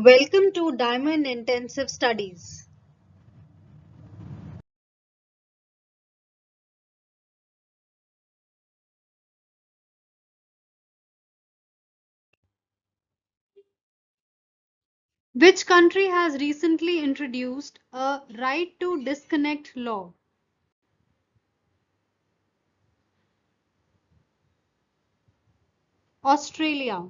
Welcome to Diamond Intensive Studies. Which country has recently introduced a right to disconnect law? Australia.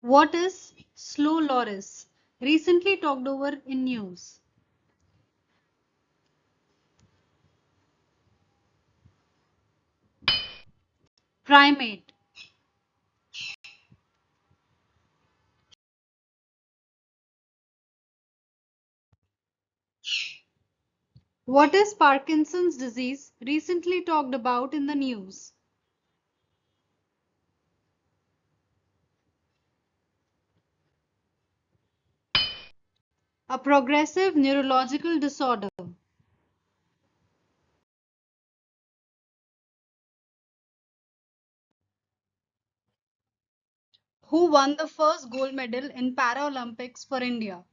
What is slow loris? Recently talked over in news. Primate. What is Parkinson's disease? Recently talked about in the news. A progressive neurological disorder. Who won the first gold medal in Paralympics for India?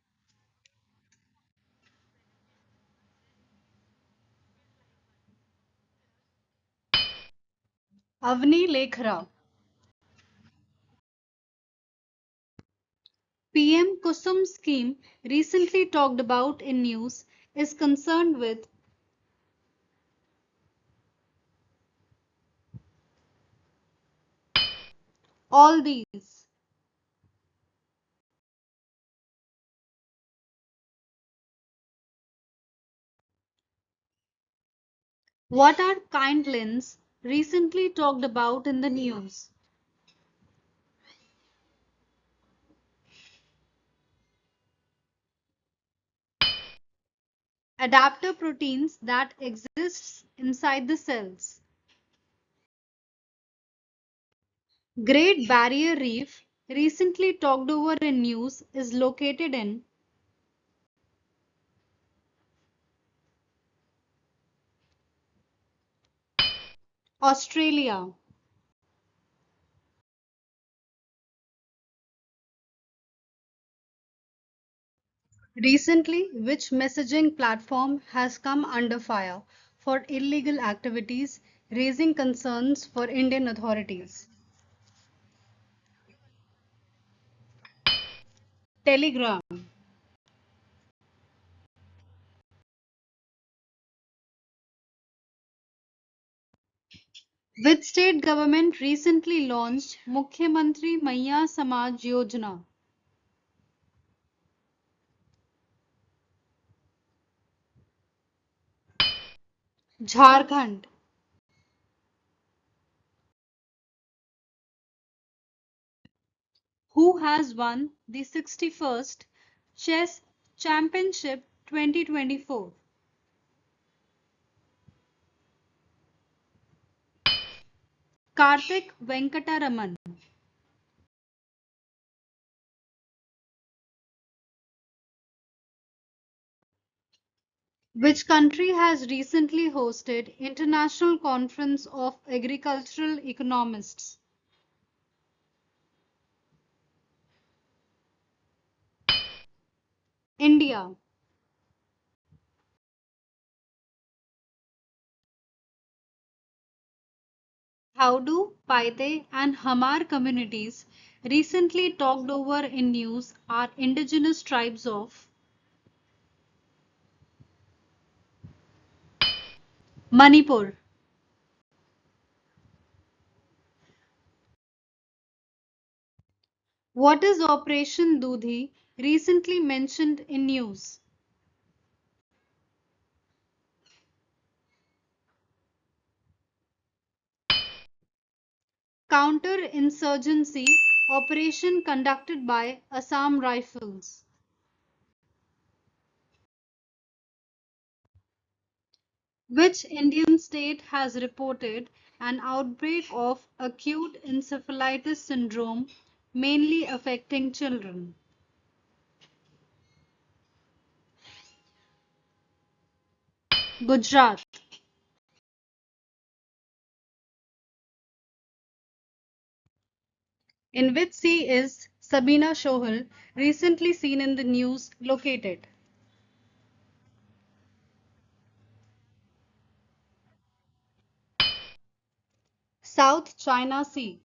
Avni Lekhara. PM Kusum scheme, recently talked about in news, is concerned with all these. What are kindlings, recently talked about in the news? Adapter proteins that exists inside the cells. Great Barrier Reef, recently talked over in news, is located in Australia. Recently, which messaging platform has come under fire for illegal activities, raising concerns for Indian authorities? Telegram. Which state government recently launched Mukhyamantri Maiya Samaj Yojana? Jharkhand. Who has won the 61st Chess Championship 2024? Karthik Venkataraman. Which country has recently hosted International Conference of Agricultural Economists? India. How do Paite and Hamar communities, recently talked over in news, are indigenous tribes of Manipur? What is Operation Dudhi, recently mentioned in news? Counter-insurgency operation conducted by Assam Rifles. Which Indian state has reported an outbreak of acute encephalitis syndrome, mainly affecting children? Gujarat. In which sea is Sabina Shohal, recently seen in the news, located? South China Sea.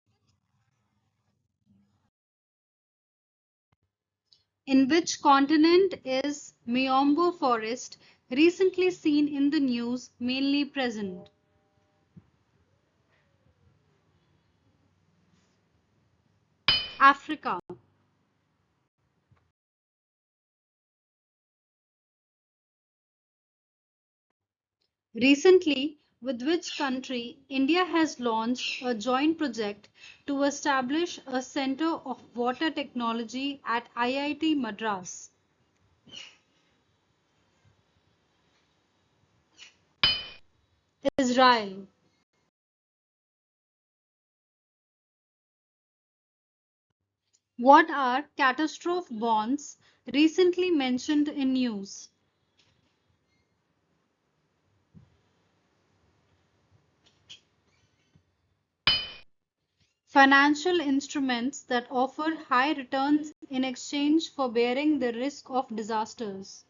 In which continent is Miombo forest, recently seen in the news, mainly present? Africa. Recently, with which country India has launched a joint project to establish a center of water technology at IIT Madras? Israel. What are catastrophe bonds recently mentioned in news? Financial instruments that offer high returns in exchange for bearing the risk of disasters.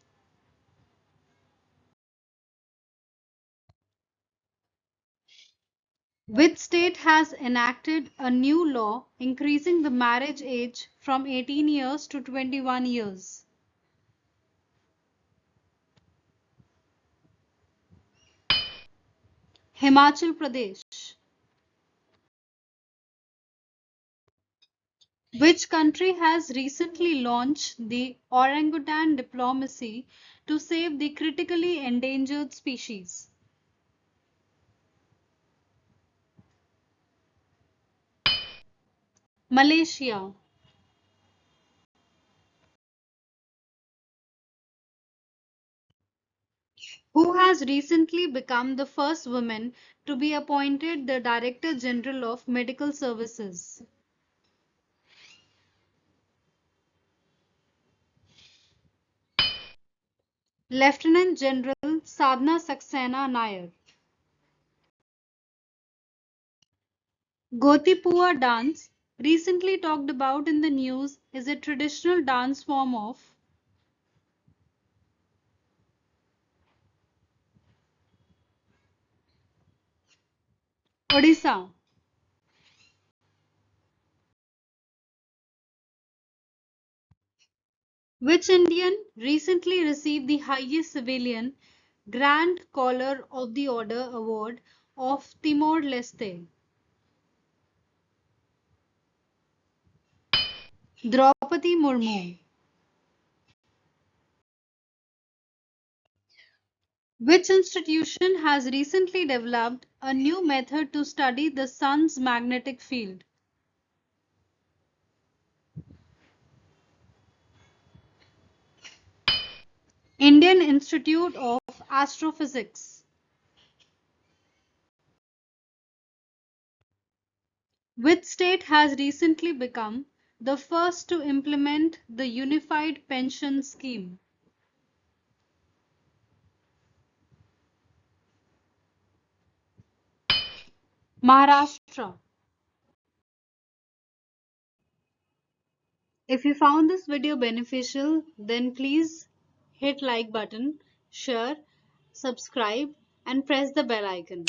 Which state has enacted a new law increasing the marriage age from 18 years to 21 years? Himachal Pradesh. Which country has recently launched the orangutan diplomacy to save the critically endangered species? Malaysia. Who has recently become the first woman to be appointed the Director General of Medical Services? Lieutenant General Sadhna Saxena Nair. Gotipua dance, recently talked about in the news, is a traditional dance form of Odisha. Which Indian recently received the highest civilian Grand Collar of the Order award of Timor-Leste? Draupadi Murmu. Which institution has recently developed a new method to study the sun's magnetic field? Indian Institute of Astrophysics. Which state has recently become the first to implement the unified pension scheme? Maharashtra. If you found this video beneficial, then please hit like button, share, subscribe and press the bell icon.